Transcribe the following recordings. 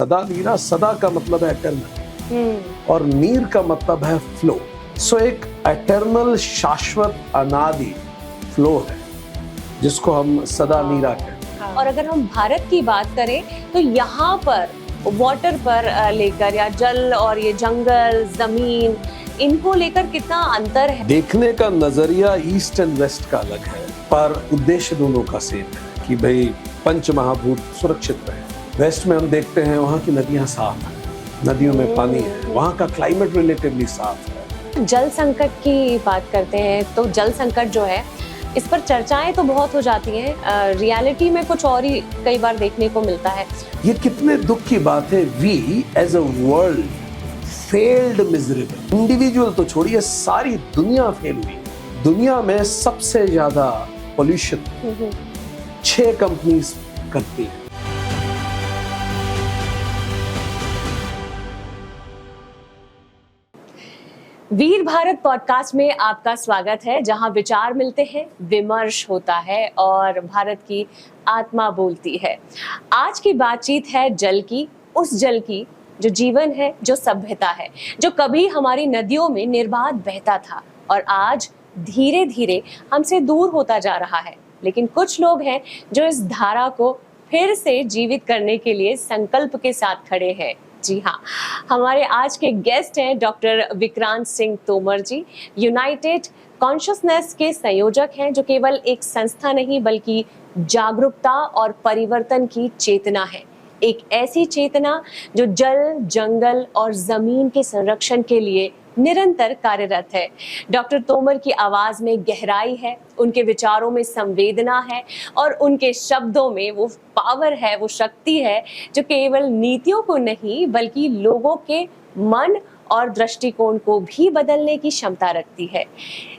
सदा नीरा, सदा का मतलब है एटर्नल और नीर का मतलब है फ्लो। सो एक एटर्नल शाश्वत अनादि फ्लो है जिसको हम सदा नीरा कहते हैं। और अगर हम भारत की बात करें तो यहाँ पर वाटर पर लेकर या जल और ये जंगल जमीन इनको लेकर कितना अंतर है। देखने का नजरिया ईस्ट एंड वेस्ट का अलग है पर उद्देश्य दोनों का सेम है कि भाई पंच महाभूत सुरक्षित रहे। वेस्ट में हम देखते हैं वहाँ की नदियाँ साफ हैं, नदियों में पानी है, वहाँ का क्लाइमेट रिलेटिवली साफ है। जल संकट की बात करते हैं तो जल संकट जो है इस पर चर्चाएं तो बहुत हो जाती हैं, रियलिटी में कुछ और ही कई बार देखने को मिलता है। ये कितने दुख की बात है, we as a world failed miserable. Individual तो छोड़िए, सारी दुनिया फेल हुई। दुनिया में सबसे ज्यादा पोल्यूशन 6 कंपनीज करती है। वीर भारत पॉडकास्ट में आपका स्वागत है, जहां विचार मिलते हैं, विमर्श होता है और भारत की आत्मा बोलती है। आज की बातचीत है जल की, उस जल की जो जीवन है, जो सभ्यता है, जो कभी हमारी नदियों में निर्बाध बहता था और आज धीरे धीरे हमसे दूर होता जा रहा है। लेकिन कुछ लोग हैं जो इस धारा को फिर से जीवित करने के लिए संकल्प के साथ खड़े हैं। जी हाँ, हमारे आज के गेस्ट हैं डॉक्टर विक्रांत सिंह तोमर जी, यूनाइटेड कॉन्शियसनेस के संयोजक हैं, जो केवल एक संस्था नहीं बल्कि जागरूकता और परिवर्तन की चेतना है। एक ऐसी चेतना जो जल, जंगल और जमीन के संरक्षण के लिए निरंतर कार्यरत है। डॉक्टर तोमर की आवाज में गहराई है, उनके विचारों में संवेदना है और उनके शब्दों में वो पावर है, वो शक्ति है जो केवल नीतियों को नहीं बल्कि लोगों के मन और दृष्टिकोण को भी बदलने की क्षमता रखती है।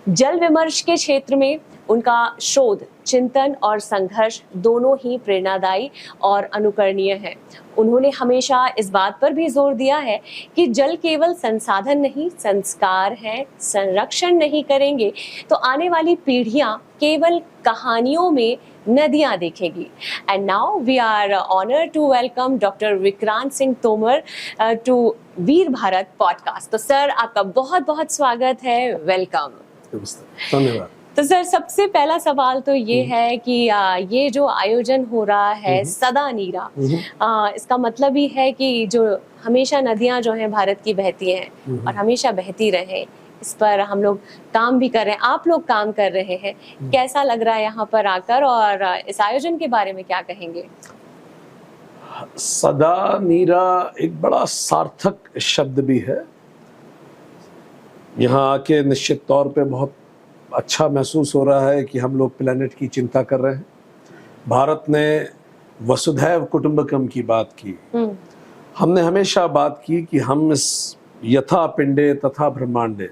जल विमर्श के क्षेत्र में उनका शोध, चिंतन और संघर्ष दोनों ही प्रेरणादायी और अनुकरणीय है। उन्होंने हमेशा इस बात पर भी जोर दिया है कि जल केवल संसाधन नहीं, संस्कार है। संरक्षण नहीं करेंगे तो आने वाली पीढ़ियां केवल कहानियों में नदियां देखेगी। And now we are honoured to welcome doctor Vikrant Singh Tomar to Veer Bharat podcast. तो सर, आपका बहुत बहुत स्वागत है, वेलकम। धन्यवाद। तो सर, सबसे पहला सवाल तो ये है कि ये जो आयोजन हो रहा है सदा नीरा, इसका मतलब ही है कि जो हमेशा नदियां जो हैं भारत की बहती हैं और हमेशा बहती रहे, इस पर हम लोग काम भी कर रहे हैं, आप लोग काम कर रहे हैं। कैसा लग रहा है यहाँ पर आकर और इस आयोजन के बारे में क्या कहेंगे? सदा नीरा एक बड़ा सार्थक शब्द भी है। यहाँ आके निश्चित तौर पे बहुत अच्छा महसूस हो रहा है कि हम लोग प्लेनेट की चिंता कर रहे हैं। भारत ने वसुधैव कुटुंबकम की बात की। हमने हमेशा बात की कि हम इस यथा पिंडे तथा ब्रह्मांडे,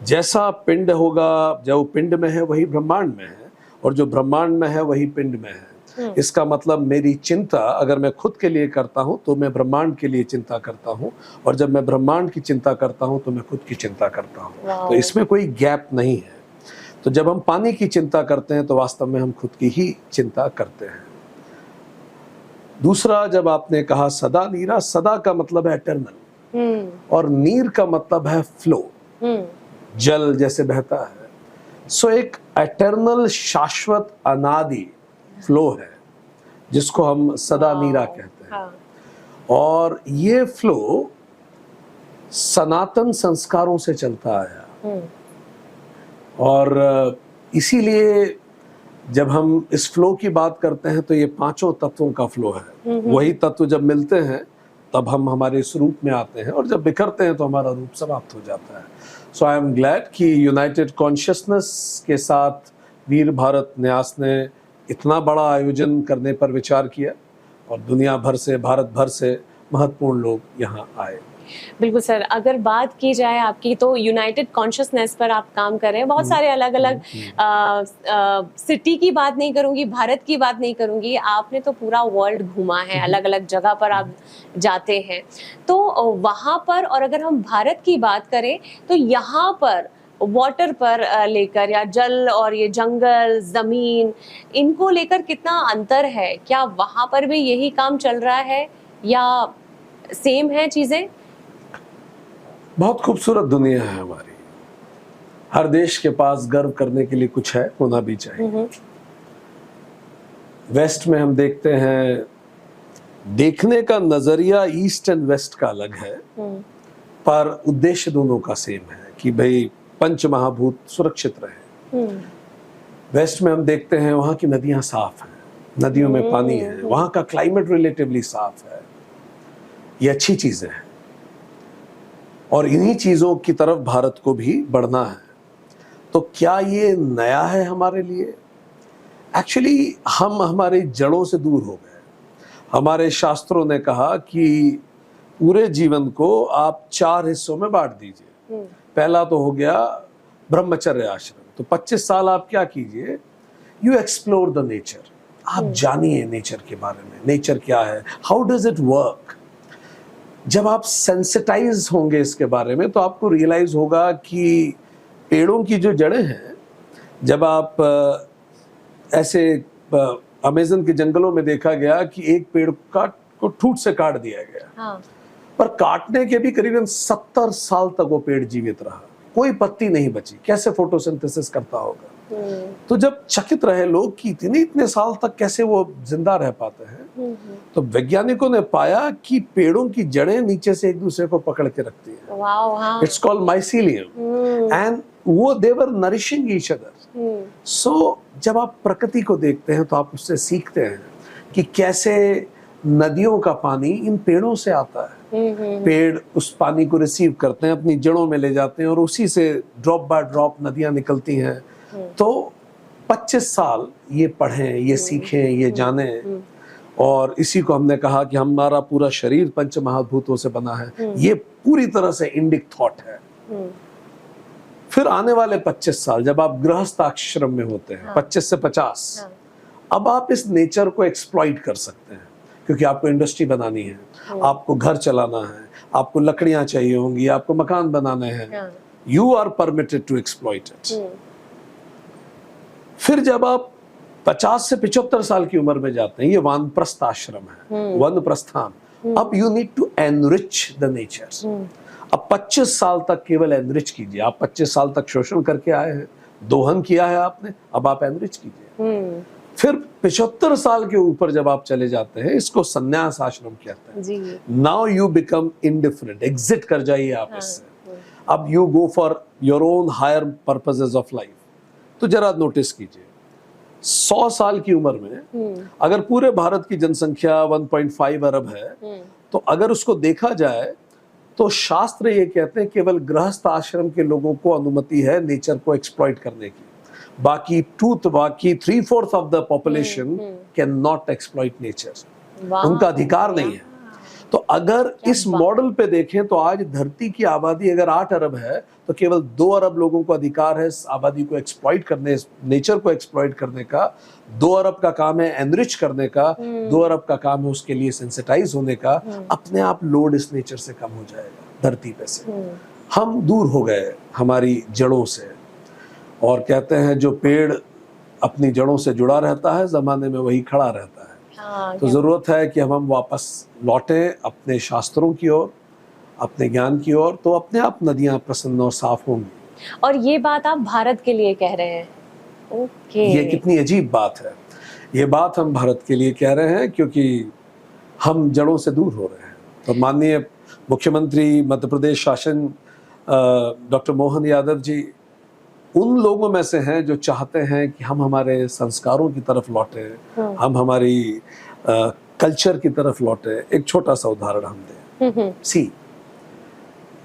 जैसा पिंड होगा, जो पिंड में है वही ब्रह्मांड में है और जो ब्रह्मांड में है वही पिंड में है। इसका मतलब मेरी चिंता अगर मैं खुद के लिए करता हूं तो मैं ब्रह्मांड के लिए चिंता करता हूं, और जब मैं ब्रह्मांड की चिंता करता हूं तो मैं खुद की चिंता करता हूं। तो इसमें कोई गैप नहीं है। तो जब हम पानी की चिंता करते हैं तो वास्तव में हम खुद की ही चिंता करते हैं। दूसरा, जब आपने कहा सदा नीरा, सदा का मतलब है एटर्नल और नीर का मतलब है फ्लो, जल जैसे बहता है। सो एक एटर्नल शाश्वत अनादि फ्लो है जिसको हम सदा नीरा कहते हैं। और ये फ्लो सनातन संस्कारों से चलता आया और इसीलिए जब हम इस फ्लो की बात करते हैं तो ये 5 तत्वों का फ्लो है। वही तत्व जब मिलते हैं तब हम हमारे स्वरूप में आते हैं और जब बिखरते हैं तो हमारा रूप समाप्त हो जाता है। सो आई एम ग्लैड कि यूनाइटेड कॉन्शियसनेस के साथ वीर भारत न्यास ने इतना बड़ा आयोजन करने पर विचार किया और दुनिया भर से, भारत भर से महत्वपूर्ण लोग यहाँ आए। बिल्कुल सर, अगर बात की जाए आपकी तो यूनाइटेड कॉन्शियसनेस पर आप काम कर रहे हैं। बहुत सारे अलग अलग सिटी की बात नहीं करूंगी, भारत की बात नहीं करूंगी, आपने तो पूरा वर्ल्ड घूमा है, अलग अलग जगह पर आप जाते हैं। तो वहां पर, और अगर हम भारत की बात करें तो यहाँ पर वाटर पर लेकर या जल और ये जंगल जमीन इनको लेकर कितना अंतर है? क्या वहां पर भी यही काम चल रहा है या सेम है चीजें? बहुत खूबसूरत दुनिया है हमारी। हर देश के पास गर्व करने के लिए कुछ है, होना भी चाहिए। वेस्ट में हम देखते हैं, देखने का नजरिया ईस्ट एंड वेस्ट का अलग है, पर उद्देश्य दोनों का सेम है कि भाई पंच महाभूत सुरक्षित रहे। वेस्ट में हम देखते हैं वहाँ की नदियाँ साफ हैं, नदियों में पानी है, वहाँ का क्लाइमेट रिलेटिवली साफ है। ये अच्छी चीजें हैं और इन्हीं चीजों की तरफ भारत को भी बढ़ना है। तो क्या ये नया है हमारे लिए? एक्चुअली हम हमारी जड़ों से दूर हो गए। हमारे शास्त्रों ने कहा कि पूरे जीवन को आप 4 हिस्सों में बांट दीजिए। पहला तो हो गया ब्रह्मचर्य आश्रम। तो 25 साल आप क्या कीजिए, यू एक्सप्लोर द नेचर। आप जानिए नेचर के बारे में, नेचर क्या है, हाउ डज इट वर्क। जब आप सेंसिटाइज होंगे इसके बारे में तो आपको रियलाइज होगा कि पेड़ों की जो जड़ें हैं, जब आप ऐसे अमेज़न के जंगलों में देखा गया कि एक पेड़ को ठूंठ से काट दिया गया। हाँ। पर काटने के भी करीबन 70 साल तक वो पेड़ जीवित रहा, कोई पत्ती नहीं बची। कैसे फोटोसिंथेसिस करता होगा? तो जब चकित रहे लोग कि इतने साल तक कैसे वो जिंदा रह पाते हैं, तो वैज्ञानिकों ने पाया कि पेड़ों की जड़ें नीचे से एक दूसरे को पकड़ के रखती हैं। इट्स कॉल्ड माइसीलियम एंड वो दे वर नरिशिंग ईच अदर। सो जब आप प्रकृति को देखते हैं तो आप उससे सीखते हैं कि कैसे नदियों का पानी इन पेड़ों से आता है। पेड़ उस पानी को रिसीव करते हैं, अपनी जड़ों में ले जाते हैं और उसी से ड्रॉप बाय ड्रॉप नदियां निकलती हैं। तो 25 साल ये पढ़ें, ये सीखें, ये जानें। और इसी को हमने कहा कि हमारा पूरा शरीर पंच महाभूतों से बना है। ये पूरी तरह से इंडिक थॉट है। फिर आने वाले 25 साल जब आप गृहस्थ आश्रम में होते हैं, 25 से 50, अब आप इस नेचर को एक्सप्लॉइट कर सकते हैं, क्योंकि आपको इंडस्ट्री बनानी है, आपको घर चलाना है, आपको लकड़ियां चाहिए होंगी, आपको मकान बनाने हैं। You are permitted to exploit it. फिर जब आप 50 से 75 साल की उम्र में जाते हैं, ये वानप्रस्थ आश्रम है, वन प्रस्थान। अब you need to enrich the nature. अब 25 साल तक केवल एनरिच कीजिए। आप 25 साल तक शोषण करके आए हैं, दोहन किया है आपने, अब आप एनरिच कीजिए। फिर 75 साल के ऊपर जब आप चले जाते हैं, इसको संन्यास आश्रम कहते हैं। Now you become indifferent, exit कर जाइए आप इससे। अब you go for your own higher purposes of life. तो जरा नोटिस कीजिए, 100 साल की उम्र में अगर पूरे भारत की जनसंख्या 1.5 अरब है, तो अगर उसको देखा जाए तो शास्त्र ये कहते हैं केवल गृहस्थ आश्रम के लोगों को अनुमति है नेचर को एक्सप्लॉइट करने की। बाकी 3/4 of the population can not exploit nature. उनका अधिकार नहीं है। तो अगर इस मॉडल पे देखें तो आज धरती की आबादी अगर 8 अरब है, तो केवल 2 अरब लोगों को अधिकार है इस आबादी को एक्सप्लॉइट करने, नेचर को एक्सप्लॉइट करने का। 2 अरब का काम है एनरिच करने का, 2 अरब का काम है उसके लिए सेंसिटाइज होने का। अपने आप लोड इस नेचर से कम हो जाएगा धरती पे से। हम दूर हो गए हमारी जड़ों से, और कहते हैं जो पेड़ अपनी जड़ों से जुड़ा रहता है, जमाने में वही खड़ा रहता है। तो जरूरत है कि हम वापस लौटें अपने शास्त्रों की ओर, अपने ज्ञान की ओर, तो अपने आप नदियां प्रसन्न और साफ होंगी। और ये बात आप भारत के लिए कह रहे हैं? ओके। ये कितनी अजीब बात है। ये बात हम भारत के लिए कह रहे हैं क्योंकि हम जड़ों से दूर हो रहे हैं। तो माननीय मुख्यमंत्री मध्य प्रदेश शासन डॉक्टर मोहन यादव जी उन लोगों में से हैं जो चाहते हैं कि हम हमारे संस्कारों की तरफ लौटें, हम हमारी कल्चर की तरफ लौटें। एक छोटा सा उदाहरण हम दें। सी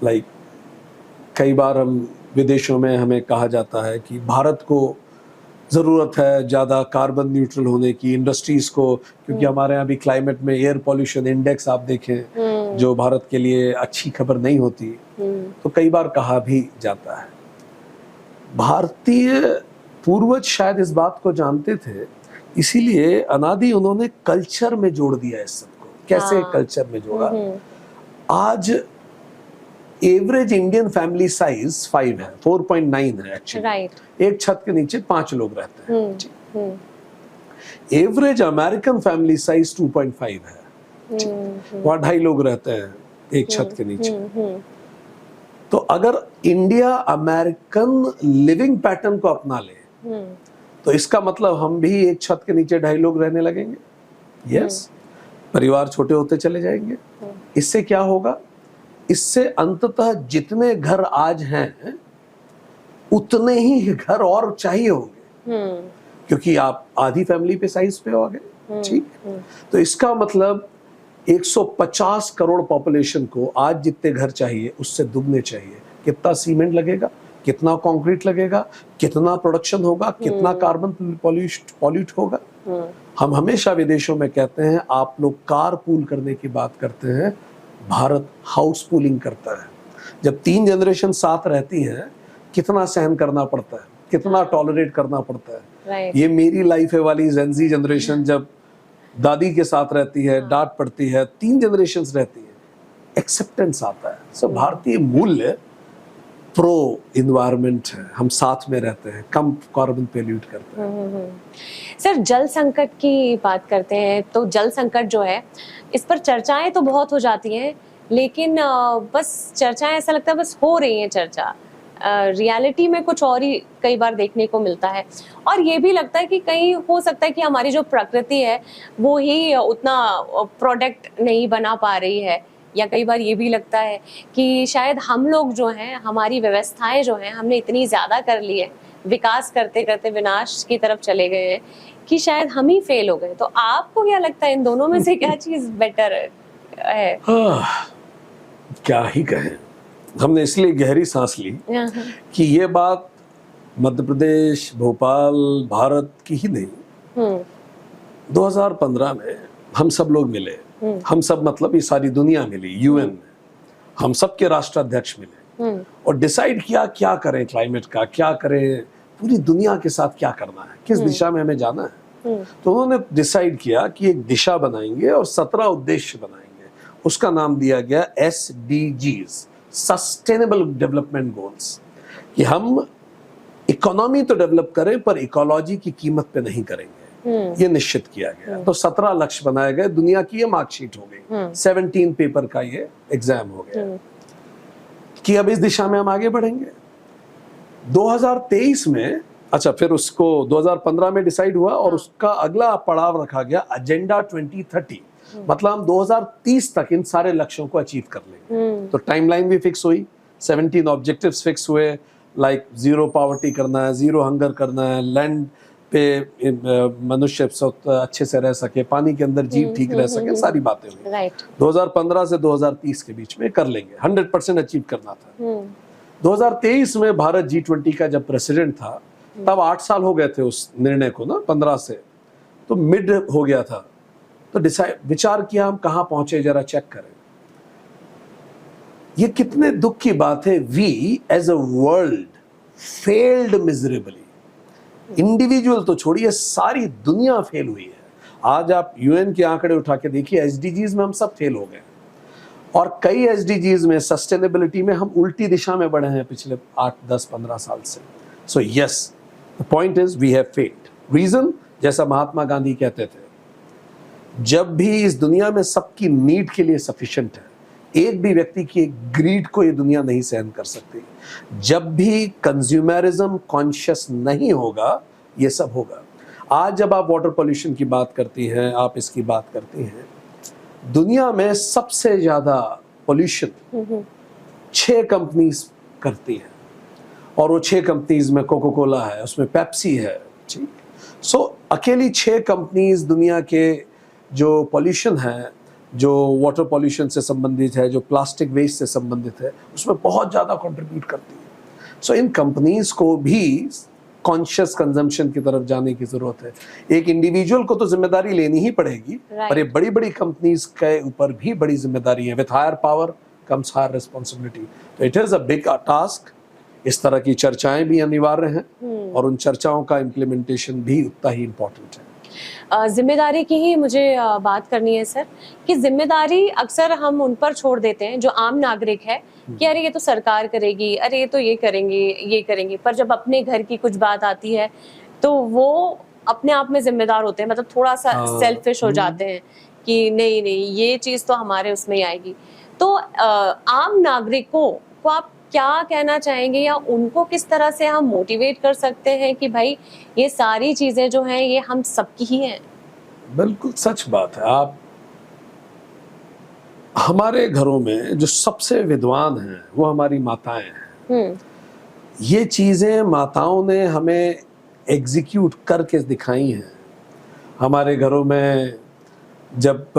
लाइक कई बार हम विदेशों में हमें कहा जाता है कि भारत को ज़रूरत है ज़्यादा कार्बन न्यूट्रल होने की, इंडस्ट्रीज़ को, क्योंकि हमारे यहाँ भी क्लाइमेट में एयर पॉल्यूशन इंडेक्स आप देखें जो भारत के लिए अच्छी खबर नहीं होती। तो कई बार कहा भी जाता है। भारतीय पूर्वज शायद इस बात को जानते थे, इसीलिए अनादि उन्होंने कल्चर में जोड़ दिया इस सबको। कैसे कल्चर में जोड़ा? आज एवरेज इंडियन फैमिली साइज 5 है, 4.9 है एक्चुअली। एक छत के नीचे 5 लोग रहते हैं। एवरेज अमेरिकन फैमिली साइज 2.5 है, वहाँ 2.5 लोग रहते हैं। एक छत के नीचे। तो अगर इंडिया अमेरिकन लिविंग पैटर्न को अपना ले तो इसका मतलब हम भी एक छत के नीचे 2.5 लोग रहने लगेंगे। यस, परिवार छोटे होते चले जाएंगे। इससे क्या होगा? इससे अंततः जितने घर आज हैं उतने ही घर और चाहिए होंगे, क्योंकि आप आधी फैमिली पे साइज पे हो गए। ठीक, तो इसका मतलब 150 करोड़ पॉपुलेशन को आज जितने घर चाहिए उससे दुगने चाहिए। कितना सीमेंट लगेगा, कितना कंक्रीट लगेगा, कितना प्रोडक्शन होगा, कितना कार्बन पॉल्यूट होगा। हम हमेशा विदेशों में कहते हैं आप लोग कार पूल करने की बात करते हैं, भारत हाउस पूलिंग करता है। जब 3 जनरेशन साथ रहती हैं कितना सहन करना पड़ता है, कितना टॉलरेट करना पड़ता है। ये मेरी लाइफ है वाली जेनजी जनरेशन जब दादी के साथ रहती है, डांट पड़ती है, 3 जनरेशंस रहती है, एक्सेप्टेंस आता है। सो भारतीय मूल्य प्रो इन्वायरमेंट है, हम साथ में रहते हैं, कम कार्बन पोल्यूट करते हैं। सर, जल संकट की बात करते हैं तो जल संकट जो है इस पर चर्चाएं तो बहुत हो जाती हैं, लेकिन बस चर्चाएं, ऐसा लगता है बस हो रही हैं चर्चा, रियलिटी में कुछ और ही कई बार देखने को मिलता है। और ये भी लगता है कि कहीं हो सकता है कि हमारी जो प्रकृति है वो ही उतना प्रोडक्ट नहीं बना पा रही है, या कई बार ये भी लगता है कि शायद हम लोग जो हैं, हमारी व्यवस्थाएं जो हैं, हमने इतनी ज़्यादा कर ली है, विकास करते करते विनाश की तरफ चले गए हैं कि शायद हम ही फेल हो गए। तो आपको क्या लगता है इन दोनों में से क्या चीज़ बेटर है? क्या ही कहें, हमने इसलिए गहरी सांस ली कि ये बात मध्य प्रदेश, भोपाल, भारत की ही नहीं। 2015 में हम सब लोग मिले, हम सब मतलब ये सारी दुनिया मिली, यूएन में हम सब के राष्ट्राध्यक्ष मिले और डिसाइड किया क्या करें क्लाइमेट का, क्या करें, पूरी दुनिया के साथ क्या करना है, किस दिशा में हमें जाना है। तो उन्होंने डिसाइड किया कि एक दिशा बनाएंगे और 17 उद्देश्य बनाएंगे। उसका नाम दिया गया SDGs, सस्टेनेबल डेवलपमेंट गोल्स, कि हम इकोनॉमी तो डेवलप करें पर इकोलॉजी की कीमत पे नहीं करेंगे। ये निश्चित किया गया। तो 17 लक्ष्य बनाए गए, दुनिया की ये मार्कशीट हो गई, 17 पेपर का ये एग्जाम हो गया कि अब इस दिशा में हम आगे बढ़ेंगे। 2023 में, अच्छा, फिर उसको 2015 में डिसाइड हुआ और उसका अगला पड़ाव रखा गया एजेंडा 2030, मतलब हम 2030 तक इन सारे लक्ष्यों को अचीव कर लेंगे। तो टाइमलाइन भी फिक्स हुई, 17 ऑब्जेक्टिव्स फिक्स हुए, लाइक 0 पॉवर्टी करना है, 0 हंगर करना है, लैंड पे मनुष्य अच्छे से रह सके, पानी के अंदर जीव ठीक रह सके, सारी बातें हुई। 2015 से 2030 के बीच में कर लेंगे, 100% अचीव करना था। 2023 में भारत G20 का जब प्रेसिडेंट था तब 8 साल हो गए थे उस निर्णय को ना, 15 से, तो मिड हो गया था। तो विचार किया हम कहाँ पहुंचे, जरा चेक करें। ये कितने दुख की बात है, we as a world failed miserably. Individual तो छोड़िए, सारी दुनिया फेल हुई है। आज आप यूएन के आंकड़े उठा के देखिए, एसडीजीज में हम सब फेल हो गए और कई एसडीजीज में, सस्टेनेबिलिटी में हम उल्टी दिशा में बढ़े हैं पिछले 8, 10, 15 साल से। So yes, the point is we have failed. Reason, जैसा महात्मा गांधी कहते थे, जब भी इस दुनिया में सबकी नीड के लिए सफिशिएंट है, एक भी व्यक्ति की ग्रीड को ये दुनिया नहीं सहन कर सकती। जब भी कंज्यूमरिज्म कॉन्शियस नहीं होगा, ये सब होगा। आज जब आप वाटर पोल्यूशन की बात करती हैं, आप इसकी बात करती हैं, दुनिया में सबसे ज्यादा पोल्यूशन 6 कंपनीज करती हैं और वो 6 कंपनीज में कोका कोला है, उसमें पेप्सी है। ठीक, सो अकेली 6 कंपनीज दुनिया के जो पोल्यूशन है, जो वाटर पोल्यूशन से संबंधित है, जो प्लास्टिक वेस्ट से संबंधित है, उसमें बहुत ज़्यादा कंट्रीब्यूट करती है। सो इन कंपनीज को भी कॉन्शियस कंजम्पशन की तरफ जाने की जरूरत है। एक इंडिविजुअल को तो जिम्मेदारी लेनी ही पड़ेगी, पर ये बड़ी बड़ी कंपनीज के ऊपर भी बड़ी जिम्मेदारी है। With higher power comes higher responsibility. तो it is a big task. इस तरह की चर्चाएं भी अनिवार्य हैं और उन चर्चाओं का इम्प्लीमेंटेशन भी उतना ही इम्पोर्टेंट है। जिम्मेदारी की ही मुझे बात करनी है सर, कि जिम्मेदारी अक्सर हम उन पर छोड़ देते हैं जो आम नागरिक है, कि अरे ये तो सरकार करेगी, अरे ये तो ये करेंगे, पर जब अपने घर की कुछ बात आती है तो वो अपने आप में जिम्मेदार होते हैं, मतलब थोड़ा सा सेल्फिश हो जाते हैं कि नहीं ये चीज़ तो हमारे उसमें ही आएगी। तो आम नागरिकों को आप क्या कहना चाहेंगे, या उनको किस तरह से हम मोटिवेट कर सकते हैं कि भाई ये सारी चीजें जो हैं ये हम सबकी ही हैं? बिल्कुल सच बात है। आप हमारे घरों में जो सबसे विद्वान हैं वो हमारी माताएं हैं। ये चीज़ें माताओं ने हमें एग्जीक्यूट करके दिखाई हैं। हमारे घरों में जब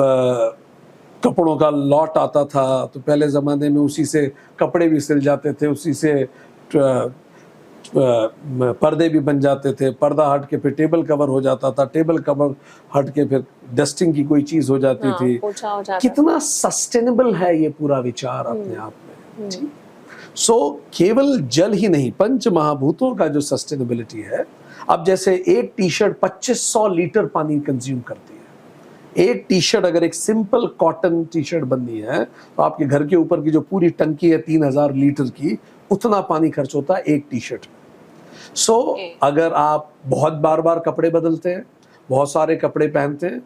कपड़ों का लॉट आता था तो पहले ज़माने में उसी से कपड़े भी सिल जाते थे, उसी से पर्दे भी बन जाते थे। पर्दा हट के फिर टेबल कवर हो जाता था, टेबल कवर हट के फिर डस्टिंग की कोई चीज़ हो जाती थी। पोछा हो जाता। कितना सस्टेनेबल है ये पूरा विचार अपने आप में। ठीक। सो केवल जल ही नहीं, पंच महाभूतों का जो सस्टेनेबिलिटी है। अब जैसे एक टी शर्ट 2500 लीटर पानी कंज्यूम करती है। एक टी शर्ट अगर एक सिंपल कॉटन टी शर्ट बननी है तो आपके घर के ऊपर की जो पूरी टंकी है 3000 लीटर की, उतना पानी खर्च होता है एक टी शर्ट में। सो अगर आप बहुत बार बार कपड़े बदलते हैं, बहुत सारे कपड़े पहनते हैं,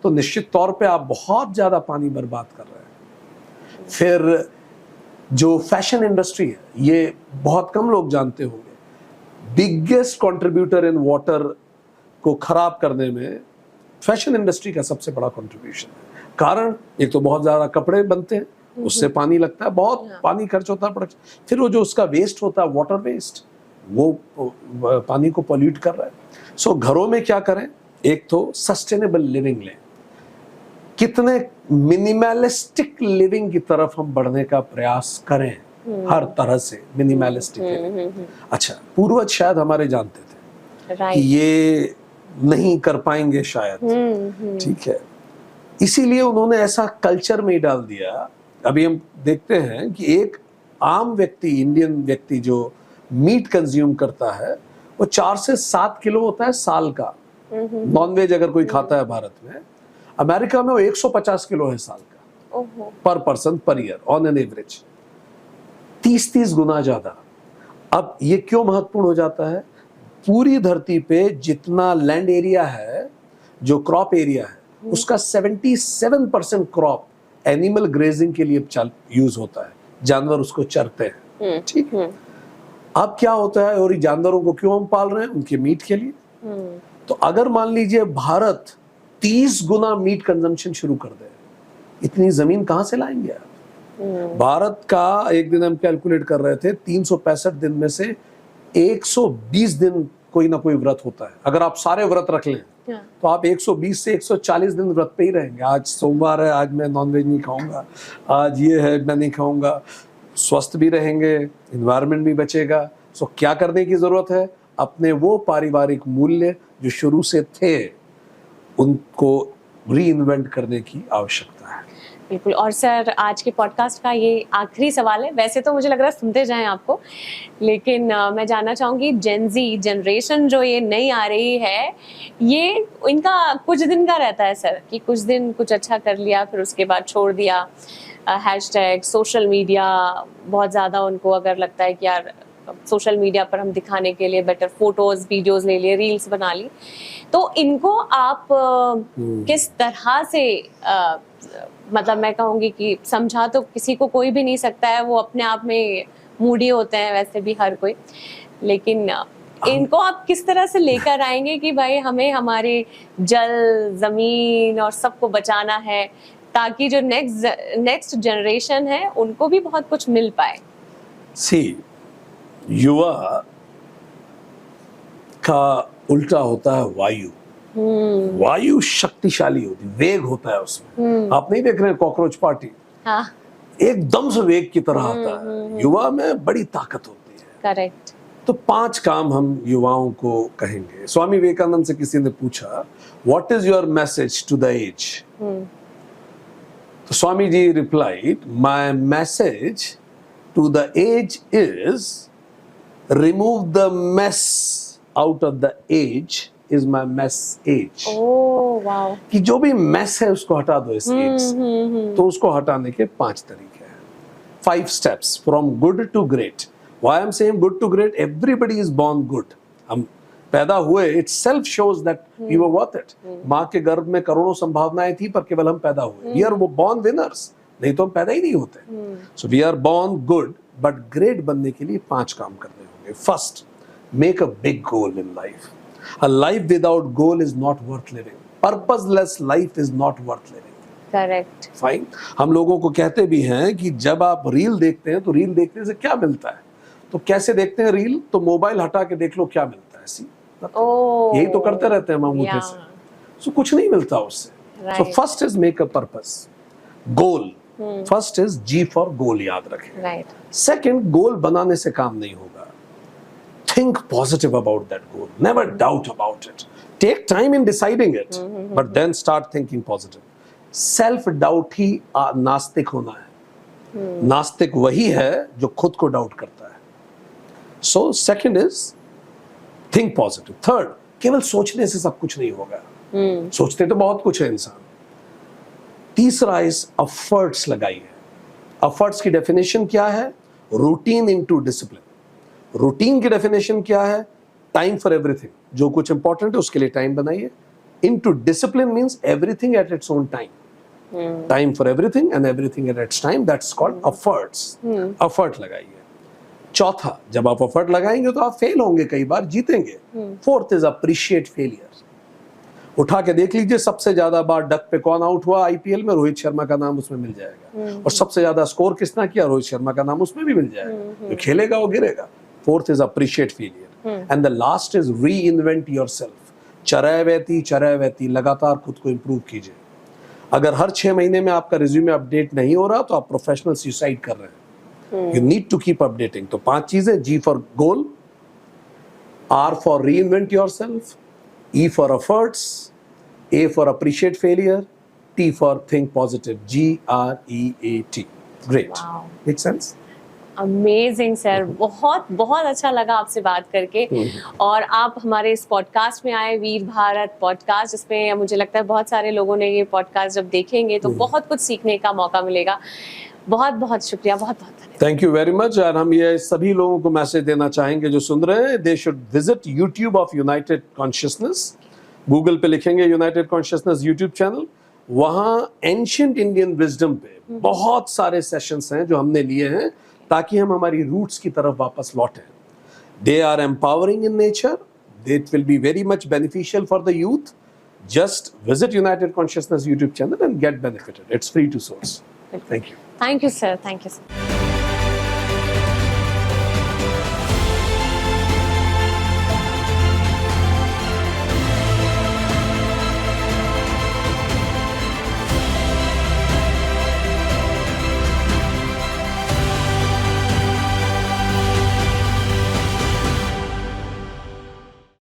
तो निश्चित तौर पे आप बहुत ज़्यादा पानी बर्बाद कर रहे हैं। फिर जो फैशन इंडस्ट्री है, ये बहुत कम लोग जानते होंगे, बिगेस्ट कंट्रीब्यूटर इन वाटर को खराब करने में फैशन इंडस्ट्री का सबसे बड़ा कंट्रीब्यूशन है। कारण एक तो बहुत ज़्यादा कपड़े बनते हैं, उससे पानी लगता है, बहुत पानी खर्च होता है प्रोडक्शन। फिर वो जो उसका वेस्ट होता है, वाटर वेस्ट, वो पानी को पॉल्यूट कर रहा है। सो घरों में क्या करें? एक तो सस्टेनेबल लिविंग लें। कितने मिनिमलिस्टिक लिविंग की तरफ हम बढ़ने का प्रयास करें, हर तरह से मिनिमलिस्टिक लिविंग। अच्छा, पूर्वज शायद हमारे जानते थे कि ये नहीं कर पाएंगे शायद, ठीक है, इसीलिए उन्होंने ऐसा कल्चर में डाल दिया। अभी हम देखते हैं कि एक आम व्यक्ति, इंडियन व्यक्ति जो मीट कंज्यूम करता है, वो 4 से 7 किलो होता है साल का। नॉनवेज अगर कोई खाता है भारत में, अमेरिका में वो 150 किलो है साल का, पर person per year on an average, 30 गुना ज्यादा। अब ये क्यों महत्वपूर्ण हो जाता है? पूरी धरती पे जितना लैंड एरिया है, जो क्रॉप एरिया है, उसका 77% क्रॉप एनिमल ग्रेजिंग के लिए यूज होता है। जानवर उसको चरते हैं, ठीक है। अब क्या होता है, और जानवरों को क्यों हम पाल रहे हैं? उनके मीट के लिए। तो अगर मान लीजिए भारत 30 गुना मीट कंजम्पशन शुरू कर दे, इतनी जमीन कहां से लाएंगे आप? भारत का एक दिन हम कैलकुलेट कर रहे थे, 365 दिन में से 120 दिन कोई ना कोई व्रत होता है। अगर आप सारे व्रत रख लें तो आप 120 से 140 दिन व्रत पे ही रहेंगे। आज सोमवार है, आज मैं नॉनवेज नहीं खाऊंगा, आज ये है मैं नहीं खाऊंगा। स्वस्थ भी रहेंगे, एनवायरनमेंट भी बचेगा। सो क्या करने की जरूरत है? अपने वो पारिवारिक मूल्य जो शुरू से थे, उनको री-इन्वेंट करने की आवश्यकता है। बिल्कुल। और सर, आज के पॉडकास्ट का ये आखिरी सवाल है। वैसे तो मुझे लग रहा है सुनते जाएं आपको, लेकिन मैं जानना चाहूँगी, जेन ज़ी जनरेशन जो ये नई आ रही है, ये इनका कुछ दिन का रहता है सर, कि कुछ दिन कुछ अच्छा कर लिया, फिर उसके बाद छोड़ दिया। हैशटैग सोशल मीडिया बहुत ज़्यादा उनको अगर लगता है कि यार सोशल मीडिया पर हम दिखाने के लिए बेटर फोटोज़ वीडियोज़ ले लिए, रील्स बना ली, तो इनको आप किस तरह से मतलब मैं कहूँगी कि समझा तो किसी को कोई भी नहीं सकता है, वो अपने आप में मूडी होते हैं वैसे भी हर कोई, लेकिन इनको आप किस तरह से लेकर आएंगे कि भाई हमें हमारे जल, जमीन और सबको बचाना है, ताकि जो नेक्स्ट जनरेशन है उनको भी बहुत कुछ मिल पाए? युवा का उल्टा होता है वायु। वायु शक्तिशाली होती, वेग होता है उसमें। आप नहीं देख रहे हैं कॉकरोच पार्टी? हाँ। एकदम से वेग की तरह आता है। युवा में बड़ी ताकत होती है। करेक्ट। तो 5 काम हम युवाओं को कहेंगे। स्वामी विवेकानंद से किसी ने पूछा, what is your message to the age? तो Swami ji replied, my message to the age is remove the mess out of the age is my mess age. Oh, wow. कि जो भी mess है उसको हटा दो इस एज से। तो उसको हटाने के 5 तरीके हैं। 5 steps from good to great. Why I'm saying good to great? Everybody is born good. हम पैदा हुए, itself shows that we were worth it. माँ के गर्भ में करोड़ों संभावनाएं थी, पर केवल हम पैदा हुए। We are born winners. नहीं तो हम पैदा ही नहीं होते। So we are born good, but great बनने के लिए 5 काम करने होंगे। First, make a big goal in life. A life without goal is not worth living. Purposeless life is not worth living. Correct. Fine. हम लोगों को कहते भी हैं कि जब आप रील देखते हैं तो रील देखने से क्या मिलता है, तो कैसे देखते हैं रील, तो मोबाइल हटा के देख लो क्या मिलता है। सी यही तो करते रहते हैं हम अंगूठे से। सो कुछ नहीं मिलता उससे। So first is make a purpose, goal. First is G for goal, याद रखें। सेकंड, गोल बनाने से काम नहीं होगा। Think positive about that goal, never doubt about it. Take time in deciding it, but then start thinking positive. Self doubt ही नास्तिक होना है। नास्तिक वही है जो खुद को डाउट करता है। So second is think positive. Third, केवल सोचने से सब कुछ नहीं होगा। सोचते तो बहुत कुछ है इंसान। तीसरा इज एफर्ट्स लगाइए। एफर्ट्स की डेफिनेशन क्या है? Routine into discipline. रूटीन की डेफिनेशन क्या है? Time for everything. जो कुछ इंपॉर्टेंट है उसके लिए टाइम बनाइए। Into discipline means everything at its own time. Time for everything and everything at its time, that's called efforts. Effort लगाइए। चौथा, जब आप एफर्ट लगाएंगे तो आप फेल होंगे, कई बार जीतेंगे। Fourth is appreciate failure. उठा के देख लीजिए सबसे ज्यादा बार डक पे कौन आउट हुआ आईपीएल में, रोहित शर्मा का नाम उसमें मिल जाएगा। और सबसे ज्यादा स्कोर किसने किया, रोहित शर्मा का नाम उसमें भी मिल जाएगा। जो खेलेगा वो गिरेगा। Fourth is appreciate failure. And the last is reinvent yourself. चरैवेती लगातार खुद को इंप्रूव कीजिए। अगर हर 6 महीने में आपका रिज्यूमे अपडेट नहीं हो रहा तो आप प्रोफेशनल सुसाइड कर रहे हैं। You need to keep updating. तो 5 चीजें, G for goal, R for reinvent yourself, E for efforts, A for appreciate failure, T for think positive, GREAT. Great. Wow. Make sense? Amazing sir, बहुत बहुत अच्छा लगा आपसे बात करके। और आप हमारे इस पॉडकास्ट में आए, वीर भारत पॉडकास्ट, जिसमें मुझे लगता है बहुत सारे लोगों ने ये पॉडकास्ट जब देखेंगे तो बहुत कुछ सीखने का मौका मिलेगा। बहुत बहुत शुक्रिया, बहुत बहुत धन्यवाद। Thank you very much. और हम ये सभी लोगों को मैसेज देना चाहेंगे जो सुन रहे हैं, they should visit YouTube of United consciousness. Google पे लिखेंगे यूनाइटेड कॉन्शियसनेस यूट्यूब चैनल, वहाँ एंशिएंट इंडियन विजडम पे बहुत सारे सेशंस हैं जो हमने लिए हैं ताकि हम हमारी रूट्स की तरफ वापस लौटें। They are empowering in nature, it will be very much beneficial for the youth. Just visit United Consciousness YouTube channel and get benefited. It's free to source. Thank you. Thank you sir, thank you sir.